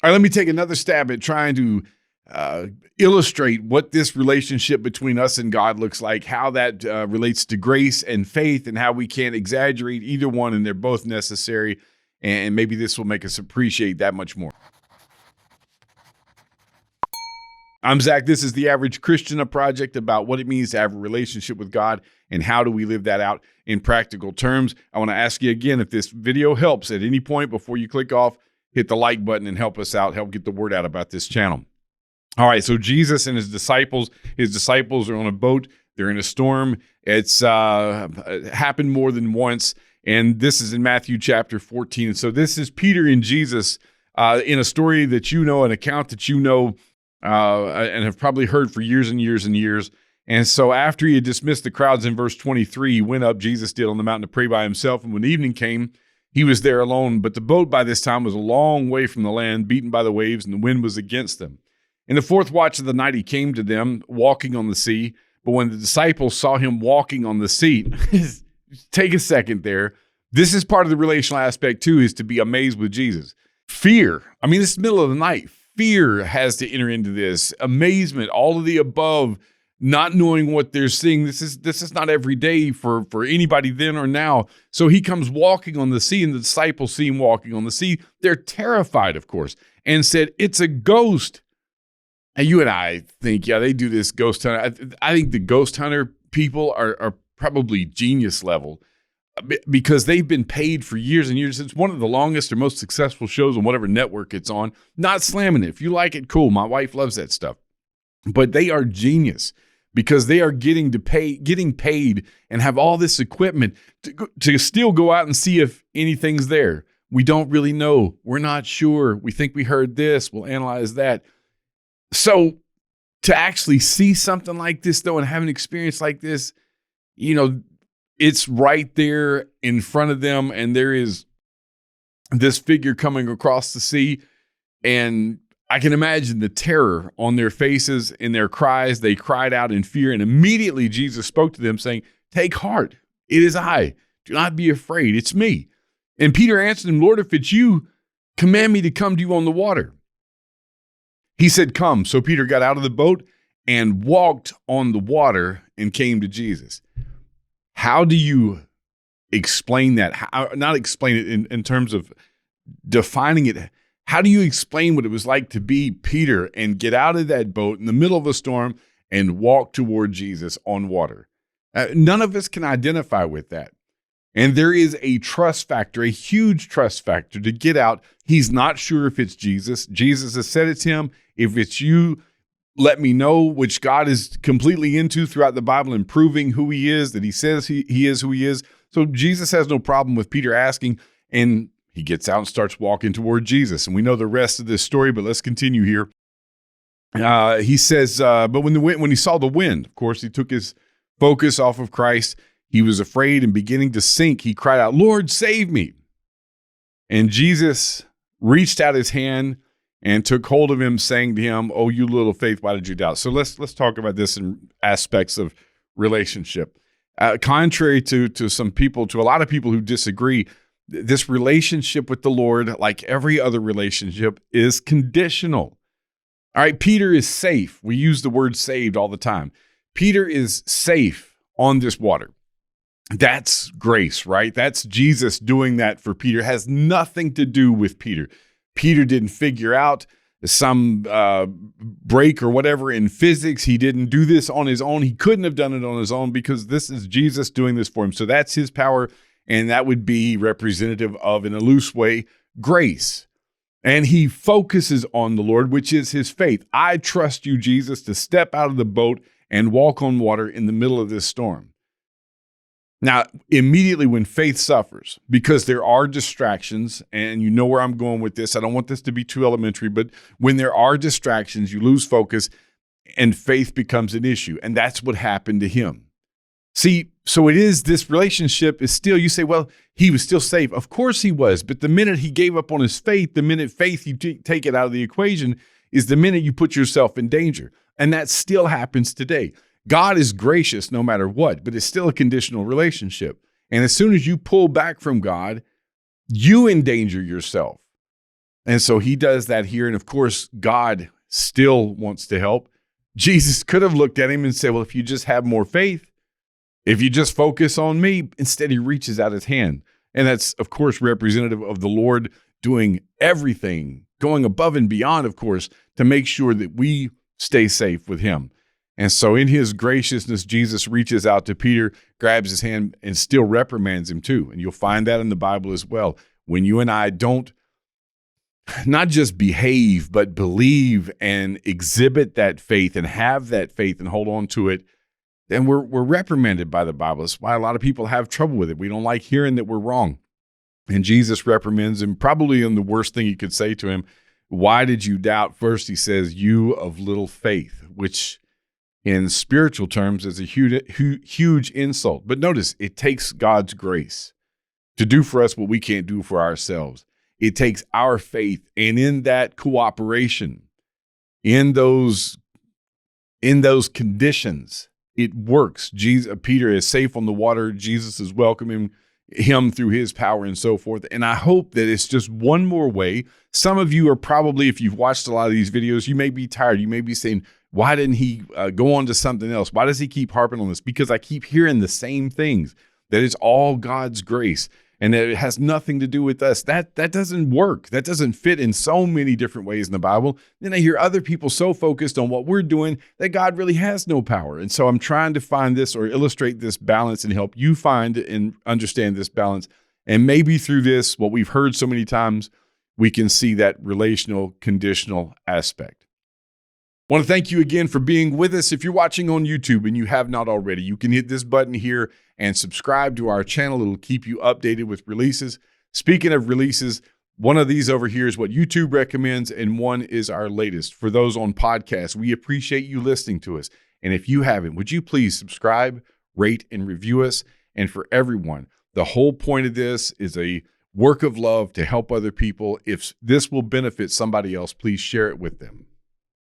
All right, let me take another stab at trying to illustrate what this relationship between us and God looks like, how that relates to grace and faith, and how we can't exaggerate either one, and they're both necessary. And maybe this will make us appreciate that much more. I'm Zach. This is The Average Christian, a project about what it means to have a relationship with God and how do we live that out in practical terms. I want to ask you again, if this video helps at any point before you click off, hit the like button and help us out, help get the word out about this channel. All right, so Jesus and his disciples are on a boat. They're in a storm. It's happened more than once, and this is in Matthew chapter 14. So this is Peter and Jesus in a story that you know, an account that you know, and have probably heard for years and years and years. And so after he had dismissed the crowds in verse 23, he went up, Jesus did, on the mountain to pray by himself. And when evening came, he was there alone. But the boat by this time was a long way from the land, beaten by the waves, and the wind was against them. In the fourth watch of the night, he came to them, walking on the sea. But when the disciples saw him walking on the sea, take a second there. This is part of the relational aspect too, is to be amazed with Jesus. Fear. I mean, it's the middle of the night. Fear has to enter into this. Amazement, all of the above, not knowing what they're seeing. This is not every day for anybody then or now. So he comes walking on the sea, and the disciples see him walking on the sea. They're terrified, of course, and said, "It's a ghost." And you and I think, yeah, they do this ghost hunter. I think the ghost hunter people are probably genius level, because they've been paid for years and years. It's one of the longest or most successful shows on whatever network it's on. Not slamming it. If you like it, cool. My wife loves that stuff. But they are genius because they are getting paid and have all this equipment to still go out and see if anything's there. We don't really know. We're not sure. We think we heard this. We'll analyze that. So to actually see something like this, though, and have an experience like this, you know, it's right there in front of them, and there is this figure coming across the sea, and I can imagine the terror on their faces and their cries. They cried out in fear, and immediately Jesus spoke to them saying, "Take heart, it is I. Do not be afraid, it's me." And Peter answered him, "Lord, if it's you, command me to come to you on the water." He said, "Come." So Peter got out of the boat and walked on the water and came to Jesus. How do you explain that? Not explain it in terms of defining it. How do you explain what it was like to be Peter and get out of that boat in the middle of a storm and walk toward Jesus on water? None of us can identify with that. And there is a trust factor, a huge trust factor to get out. He's not sure if it's Jesus. Jesus has said it's him. If it's you, let me know, which God is completely into throughout the Bible and proving who he is, that he says he is who he is. So Jesus has no problem with Peter asking, and he gets out and starts walking toward Jesus. And we know the rest of this story, but let's continue here. He says, but when he saw the wind, of course, he took his focus off of Christ. He was afraid and beginning to sink. He cried out, "Lord, save me." And Jesus reached out his hand and took hold of him, saying to him, "Oh, you little faith, why did you doubt?" So let's talk about this in aspects of relationship. Contrary to some people, to a lot of people who disagree, this relationship with the Lord, like every other relationship, is conditional. All right, Peter is safe. We use the word saved all the time. Peter is safe on this water. That's grace, right? That's Jesus doing that for Peter. It has nothing to do with Peter. Peter didn't figure out some break or whatever in physics. He didn't do this on his own. He couldn't have done it on his own because this is Jesus doing this for him. So that's his power, and that would be representative of, in a loose way, grace. And he focuses on the Lord, which is his faith. I trust you, Jesus, to step out of the boat and walk on water in the middle of this storm. Now, immediately when faith suffers, because there are distractions, and you know where I'm going with this, I don't want this to be too elementary, but when there are distractions, you lose focus and faith becomes an issue. And that's what happened to him. See, so it is, this relationship is still, you say, well, he was still safe. Of course he was. But the minute he gave up on his faith, the minute faith you take it out of the equation, is the minute you put yourself in danger. And that still happens today. God is gracious no matter what, but it's still a conditional relationship. And as soon as you pull back from God, you endanger yourself. And so he does that here. And of course, God still wants to help. Jesus could have looked at him and said, well, if you just have more faith, if you just focus on me, instead he reaches out his hand. And that's, of course, representative of the Lord doing everything, going above and beyond, of course, to make sure that we stay safe with him. And so in his graciousness, Jesus reaches out to Peter, grabs his hand, and still reprimands him too. And you'll find that in the Bible as well. When you and I don't not just behave, but believe and exhibit that faith and have that faith and hold on to it, then we're reprimanded by the Bible. That's why a lot of people have trouble with it. We don't like hearing that we're wrong. And Jesus reprimands him, probably in the worst thing he could say to him. Why did you doubt? First, he says, you of little faith, which in spiritual terms is a huge insult. But notice, it takes God's grace to do for us what we can't do for ourselves. It takes our faith, and in that cooperation, in those conditions, it works. Peter is safe on the water. Jesus is welcoming him through his power and so forth. And I hope that it's just one more way. Some of you are probably, if you've watched a lot of these videos, you may be tired. You may be saying, why didn't he go on to something else? Why does he keep harping on this? Because I keep hearing the same things, that it's all God's grace and that it has nothing to do with us. That doesn't work. That doesn't fit in so many different ways in the Bible. Then I hear other people so focused on what we're doing that God really has no power. And so I'm trying to find this or illustrate this balance and help you find and understand this balance. And maybe through this, what we've heard so many times, we can see that relational, conditional aspect. I want to thank you again for being with us. If you're watching on YouTube and you have not already, you can hit this button here and subscribe to our channel. It'll keep you updated with releases. Speaking of releases, one of these over here is what YouTube recommends, and one is our latest. For those on podcasts, we appreciate you listening to us. And if you haven't, would you please subscribe, rate, and review us? And for everyone, the whole point of this is a work of love to help other people. If this will benefit somebody else, please share it with them.